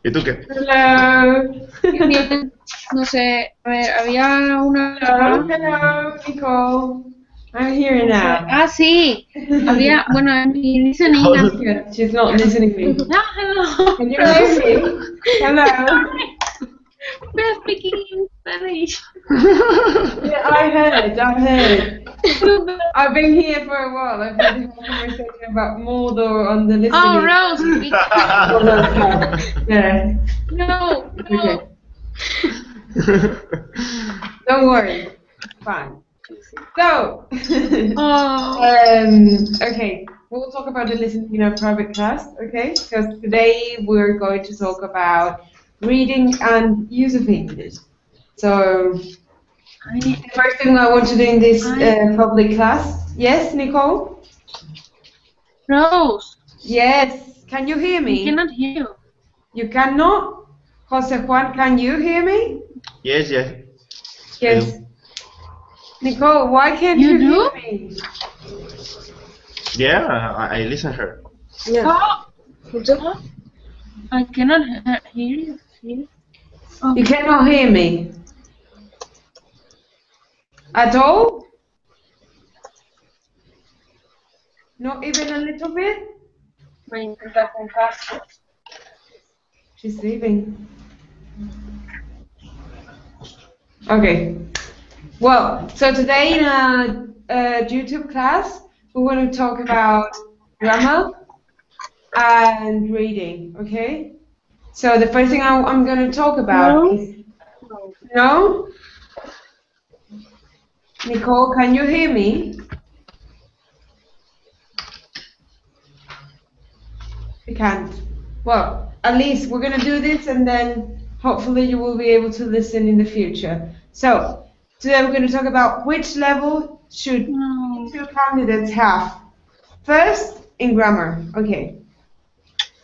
¿Y tú qué? Hello. No sé, a ver, había una... Hello, hello, Nicole. I'm here now. Ah, sí, había, bueno, en mi listening... Good. She's not listening to me. Ah, hello. Can you hear me? Hello. We're speaking in Spanish. Yeah, I heard. I've been here for a while. I've been having a conversation about Mordor on the listening. Oh, Rose. Oh, no, yeah. No, Okay. Don't worry. Fine. So, okay, we'll talk about the listening in our private class, okay? Because today we're going to talk about reading and use of English. So, the first thing I want to do in this public class, yes, Nicole? Rose. Yes, can you hear me? I cannot hear you. You cannot? Jose Juan, can you hear me? Yes. Yes. Nicole, why can't you hear me? Yeah, I listen her. Yeah. Oh, I cannot hear you. Oh. You cannot hear me? At all? Not even a little bit? Voy a intentar con casco. She's leaving. Okay. Well, so today in our YouTube class, we're going to talk about grammar and reading, okay? So the first thing I'm going to talk about is... No? Nicole, can you hear me? You can't. Well, at least we're going to do this and then hopefully you will be able to listen in the future. So, today we're going to talk about which level should two candidates have. First, in grammar. Okay.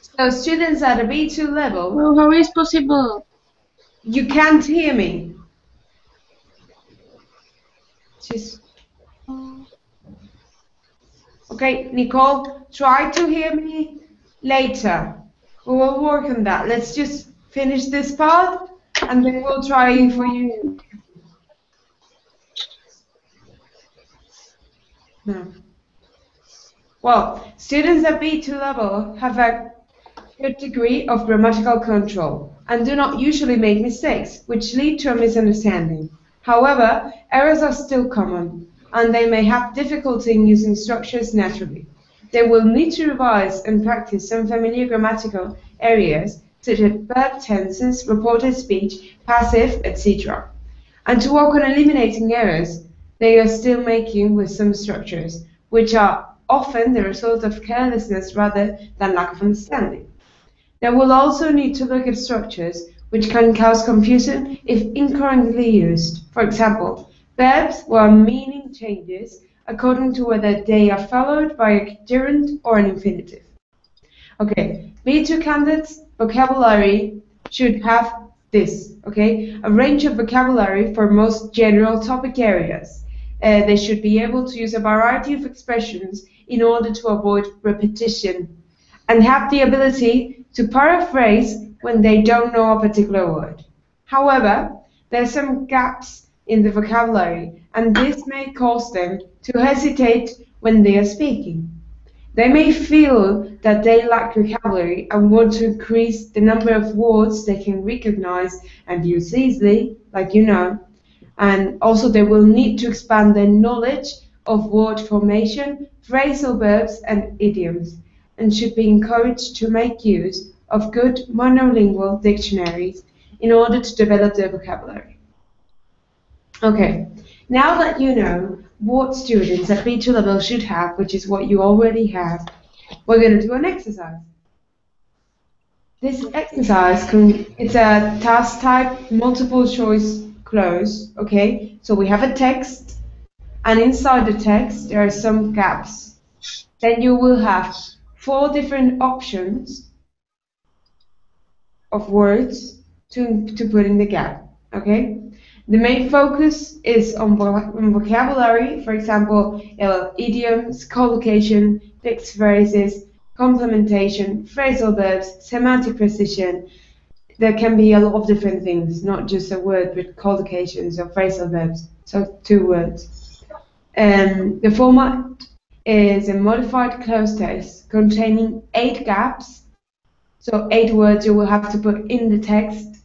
So, students at a B2 level... Well, how is possible? You can't hear me. Okay, Nicole, try to hear me later. We will work on that. Let's just finish this part and then we'll try for you. No. Well, students at B2 level have a good degree of grammatical control and do not usually make mistakes, which lead to a misunderstanding. However, errors are still common, and they may have difficulty in using structures naturally. They will need to revise and practice some familiar grammatical areas, such as verb tenses, reported speech, passive, etc. And to work on eliminating errors they are still making with some structures, which are often the result of carelessness rather than lack of understanding. They will also need to look at structures which can cause confusion if incorrectly used. For example, verbs where meaning changes according to whether they are followed by a gerund or an infinitive. Okay, B2 candidates' vocabulary should have this, okay? A range of vocabulary for most general topic areas. They should be able to use a variety of expressions in order to avoid repetition and have the ability to paraphrase when they don't know a particular word. However, there are some gaps in the vocabulary, and this may cause them to hesitate when they are speaking. They may feel that they lack vocabulary and want to increase the number of words they can recognize and use easily, like you know, and also they will need to expand their knowledge of word formation, phrasal verbs, and idioms, and should be encouraged to make use of good monolingual dictionaries in order to develop their vocabulary. Okay, now that you know what students at B2 level should have, which is what you already have, we're going to do an exercise. This exercise, it's a task type, multiple choice close, okay? So we have a text, and inside the text there are some gaps. Then you will have 4 different options of words to put in the gap, okay? The main focus is on vocabulary, for example, idioms, collocation, fixed phrases, complementation, phrasal verbs, semantic precision, there can be a lot of different things, not just a word with collocations or phrasal verbs. So 2 words. The format is a modified closed text containing 8 gaps. So 8 words you will have to put in the text,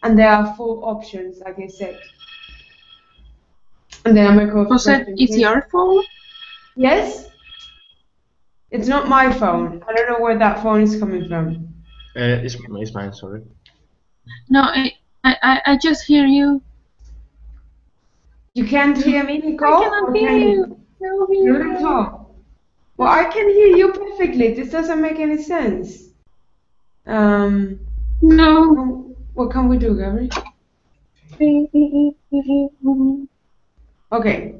and there are 4 options, like I said. And then I'm going to go for question. It's your phone? Yes? It's not my phone. I don't know where that phone is coming from. It's mine, sorry. No, I just hear you. You can't hear me, Nicole? I cannot hear you. No, Not at all. Well, I can hear you perfectly. This doesn't make any sense. No. What can we do, Gabby? Okay.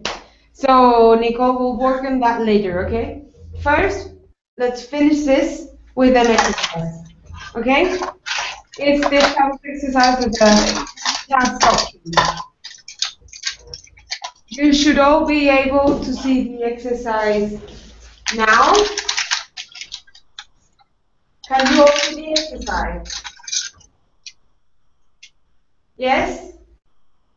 So, Nicole, we'll work on that later, okay? First, let's finish this with an exercise. Okay? It's this type of exercise with a task option. You should all be able to see the exercise now. Can you all see the exercise? Yes?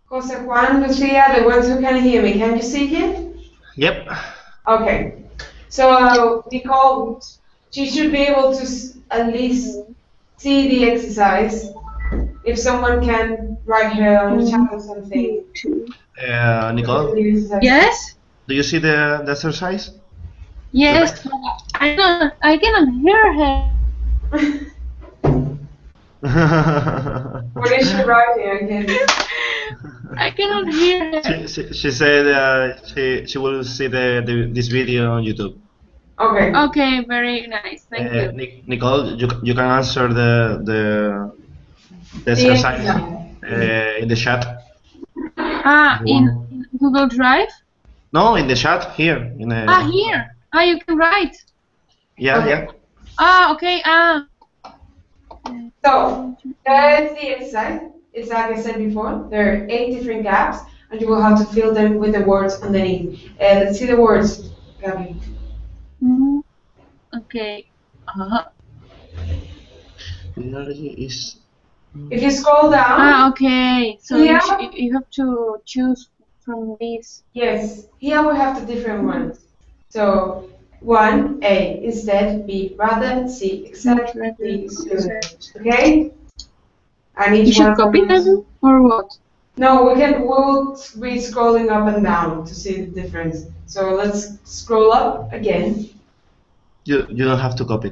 Jose Juan, Lucia, the ones who can hear me, can you see it? Yep. Okay. So, Nicole, she should be able to at least see the exercise. If someone can write her on the chat or something. Nicole? Yes? Do you see the exercise? Yes. I cannot hear her. What is she writing again? I cannot hear her. She said she will see this video on YouTube. Okay. Okay, very nice. Thank you. Nicole, you can answer the exercise in the chat. In Google Drive? No, in the chat here. Here. You can write. Yeah, Okay. yeah. Okay. So, there's the exercise. It's like I said before, there are 8 different gaps, and you will have to fill them with the words underneath. Let's see the words, Gabby. Okay. If you scroll down. Okay. So here, you have to choose from these. Yes. Here we have the different ones. So, 1, A, instead, B, rather, C, except, D, sooner. Okay? And each You should one copy them or what? No, we'll be scrolling up and down to see the difference. So let's scroll up again. You don't have to copy.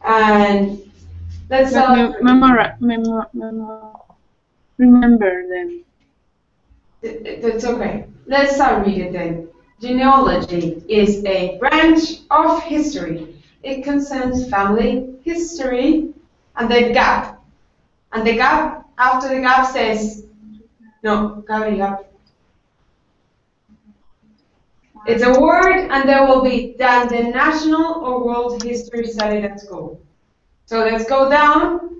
And let's remember them. That's okay. Let's start reading then. Genealogy is a branch of history. It concerns family history and the gap. And the gap, after the gap says, no, Gabby, gap. It's a word, and there will be than the national or world history studied at school. So let's go down.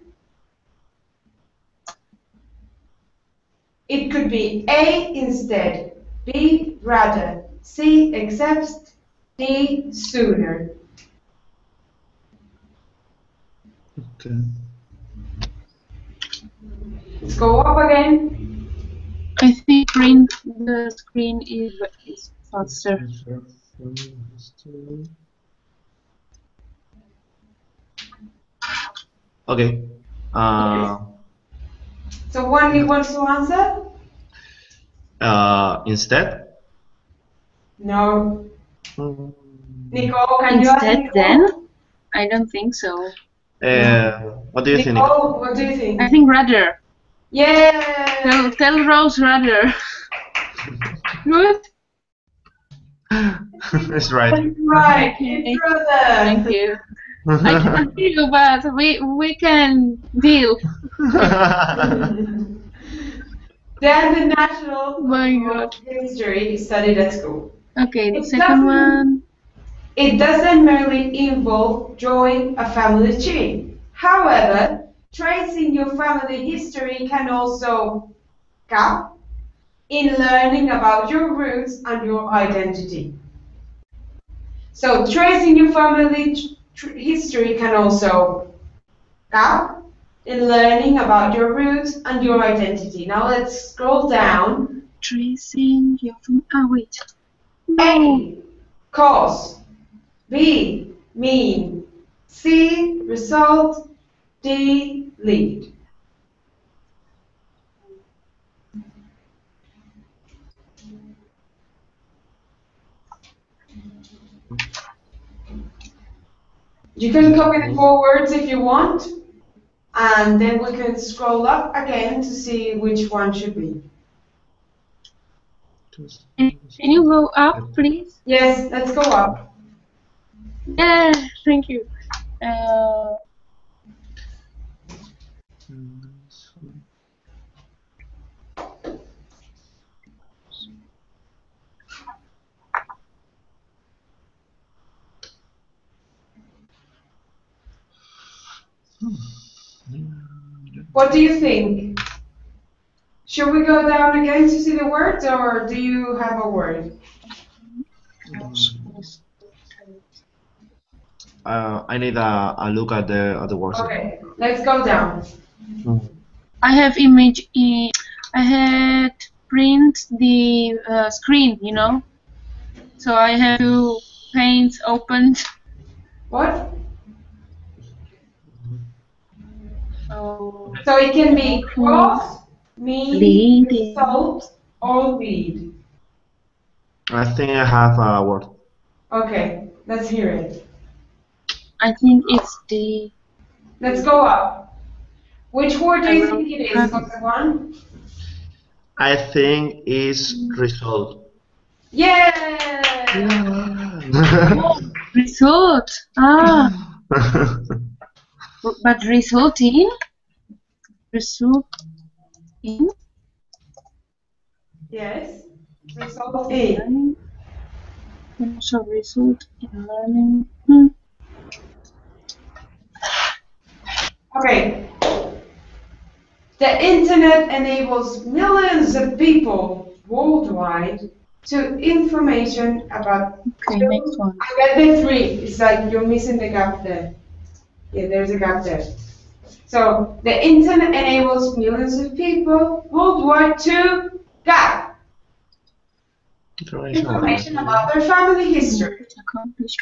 It could be A instead, B rather, C except, D sooner. Okay. Let's go up again. I think the screen is faster. Okay. So one you want to answer? Instead? No. Nicole, can you answer? Instead, then? I don't think so. What do you think? Nicole, what do you think? I think rather. Yeah. Tell Rose rather. Good. That's right. Right. Okay. Brother. Thank you. I cannot hear you, but we can deal. Then the national My God. history studied at school. Okay, the second one. It doesn't merely involve drawing a family tree. However, tracing your family history can also help in learning about your roots and your identity. So tracing your family history can also help in learning about your roots and your identity. Now let's scroll down. Tracing your... wait. A, cause. B, mean. C, result. D, lead. You can combine 4 words if you want, and then we can scroll up again to see which one should be. Can you go up, please? Yes, let's go up. Yeah, thank you. What do you think? Should we go down again to see the words, or do you have a word? I need a look at the words. Okay, let's go down. I have image. I had print the screen, you know. So I have two panes opened. What? So So it can be cross, mean, lead. result, or lead. I think I have a word. Okay, let's hear it. I think it's the... Let's go up. Which word do you think it is, Jose Juan? I think it's result. Yeah! Result. But result in? Result in? Yes. Result in. So result in learning. Okay. The internet enables millions of people worldwide to information about... Okay, next one. I got the 3. It's like you're missing the gap there. Yeah, there's a gap there. So, the internet enables millions of people worldwide to gap information about their family history. Accomplish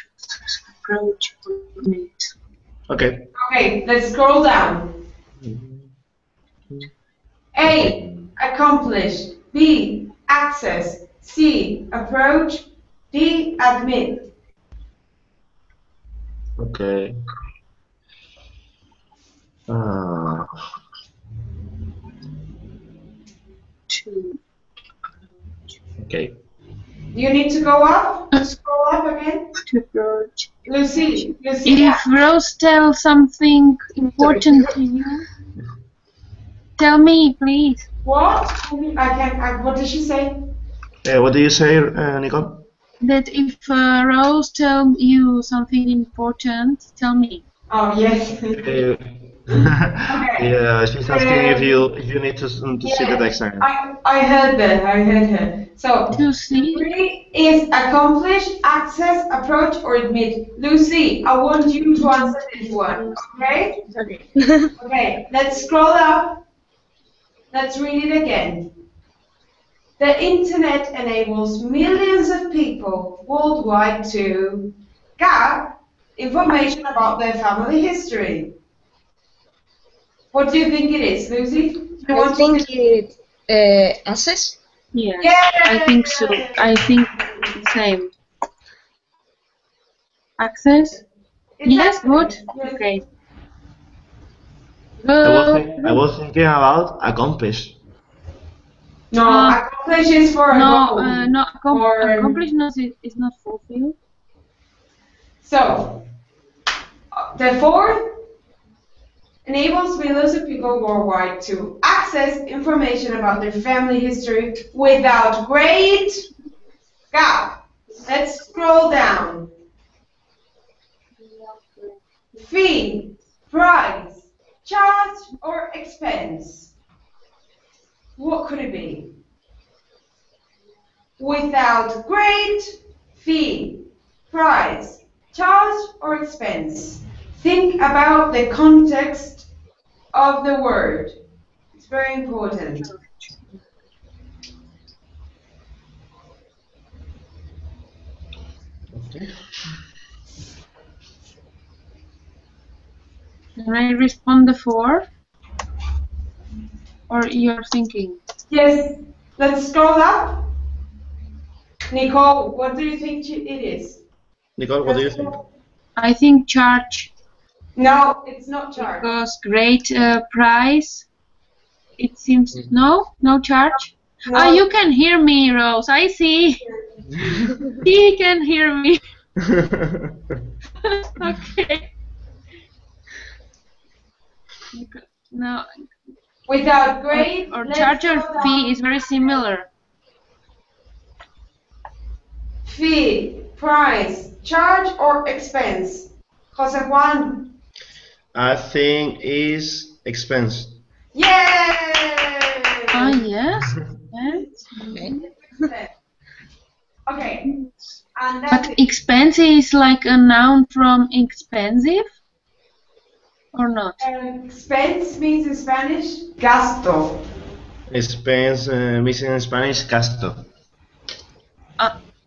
approach. Okay. Okay, let's scroll down. A, accomplish. B, access. C, approach. D, admit. Okay. Okay. Do you need to go up? Scroll up again? To approach. Lucy. If Rose tells something important to you, tell me, please. What? What did she say? What do you say, Nicole? That if Rose tells you something important, tell me. Oh, yes. Okay. Yeah, she's asking if you need to see the text. I heard that. I heard her. So, To see? 3 is accomplish, access, approach, or admit. Lucy, I want you to answer this one, okay? Okay. Okay, let's scroll up. Let's read it again. The internet enables millions of people worldwide to get information about their family history. What do you think it is, Lucy? I think it's access. Yeah, Yeah. I think so. I think the same. Access? Yes, good. Yes. Okay. I was thinking about accomplish. No, accomplish is for a goal. No, Or- accomplishment is not fulfilled. So, the 4 enables millions of people worldwide to access information about their family history without great gap. Let's scroll down. Fee, price, charge, or expense. What could it be? Without great, fee, price, charge, or expense. Think about the context of the word. It's very important. Okay. Can I respond the 4? Or you're thinking? Yes, let's scroll up. Nicole, what do you think it is? Nicole, what do you think? I think charge. No, it's not charge. Because great price. It seems no charge. No. Oh, you can hear me, Rose. I see. He can hear me. Okay. No. Without grade or charge or fee is very similar. Fee, price, charge or expense? Jose Juan. I think is expense. Yay! Yes. Yes. Okay. And But expense is like a noun from expensive, or not? Expense means in Spanish gasto. Expense means in Spanish gasto.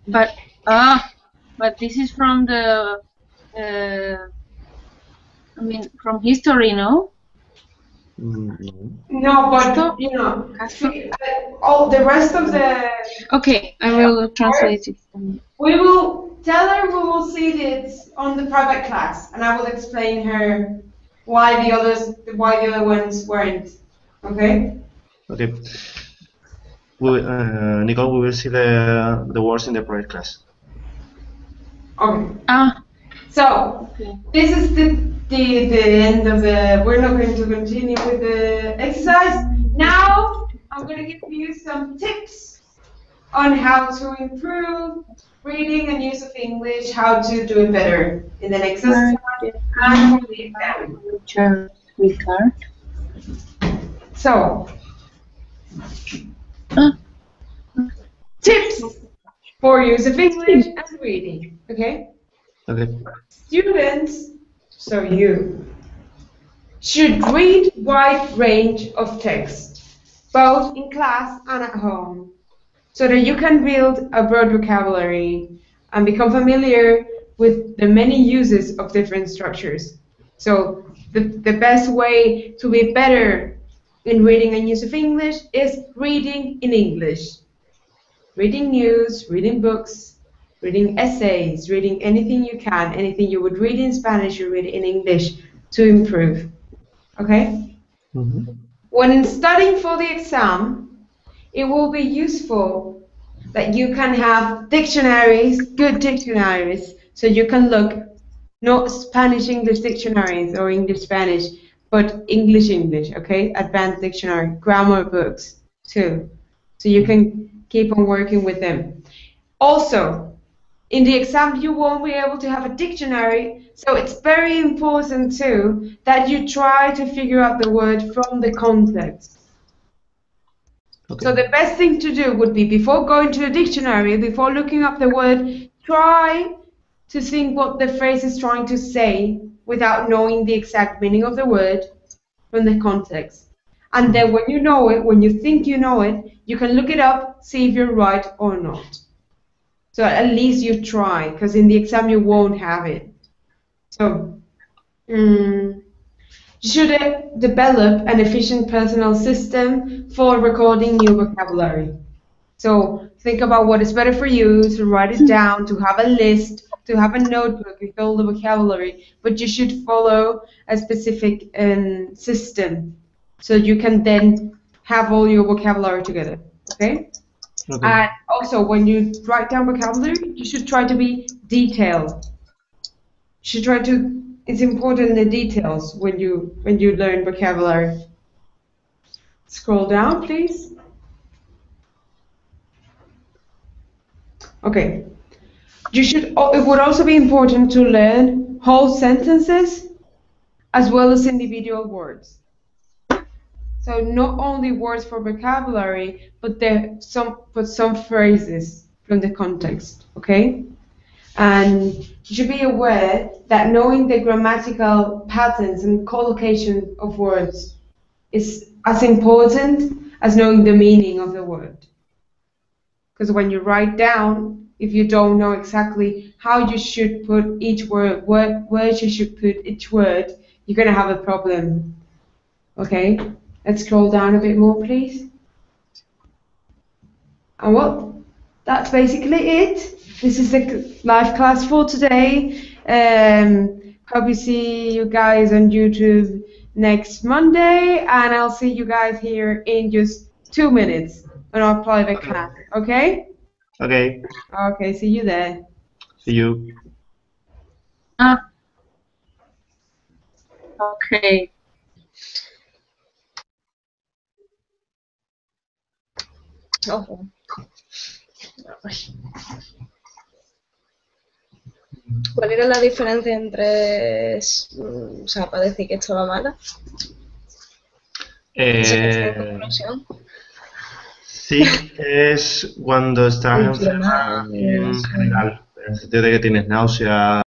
But this is from the from history, no? No, but you know, all the rest of the. Okay, I will translate it. We will tell her we will see this on the private class, and I will explain her why the other ones weren't. Okay. Okay. Nicole, we will see the words in the private class. Okay. So this is the end of the. We're not going to continue with the exercise. Now I'm going to give you some tips on how to improve reading and use of English, how to do it better in the next exercise and for the exam. So, tips for use of English and reading. Okay. Okay. Students, so you, should read wide range of text, both in class and at home, so that you can build a broad vocabulary and become familiar with the many uses of different structures. So the best way to be better in reading and use of English is reading in English. Reading news, reading books, reading essays, reading anything you can, anything you would read in Spanish, you read in English to improve. Okay? Mm-hmm. When studying for the exam, it will be useful that you can have dictionaries, good dictionaries, so you can look not Spanish-English dictionaries or English-Spanish, but English-English, okay? Advanced dictionary, grammar books too, so you can keep on working with them. Also, in the exam, you won't be able to have a dictionary, so it's very important too that you try to figure out the word from the context. Okay. So the best thing to do would be, before going to the dictionary, before looking up the word, try to think what the phrase is trying to say without knowing the exact meaning of the word from the context. And then when you know it, when you think you know it, you can look it up, see if you're right or not. So at least you try, because in the exam you won't have it. So you should develop an efficient personal system for recording new vocabulary. So think about what is better for you, to write it down, to have a list, to have a notebook with all the vocabulary, but you should follow a specific system so you can then have all your vocabulary together, okay? Okay. And also, when you write down vocabulary, you should try to be detailed. You should try to. It's important, the details when you learn vocabulary. Scroll down, please. Okay. You should. It would also be important to learn whole sentences as well as individual words. So not only words for vocabulary, but some phrases from the context, okay? And you should be aware that knowing the grammatical patterns and collocation of words is as important as knowing the meaning of the word. Because when you write down, if you don't know exactly how you should put each word, where you should put each word, you're going to have a problem. Okay, let's scroll down a bit more, please. And well, that's basically it. This is the live class for today. Hope you see you guys on YouTube next Monday, and I'll see you guys here in just 2 minutes on our private class. Okay? Okay. Okay, see you there. See you. Okay. Ojo. ¿Cuál era la diferencia entre, o sea, para decir que estaba mala? ¿Conclusión? Sí, es cuando estás enferma en general, en el sentido de que tienes náuseas.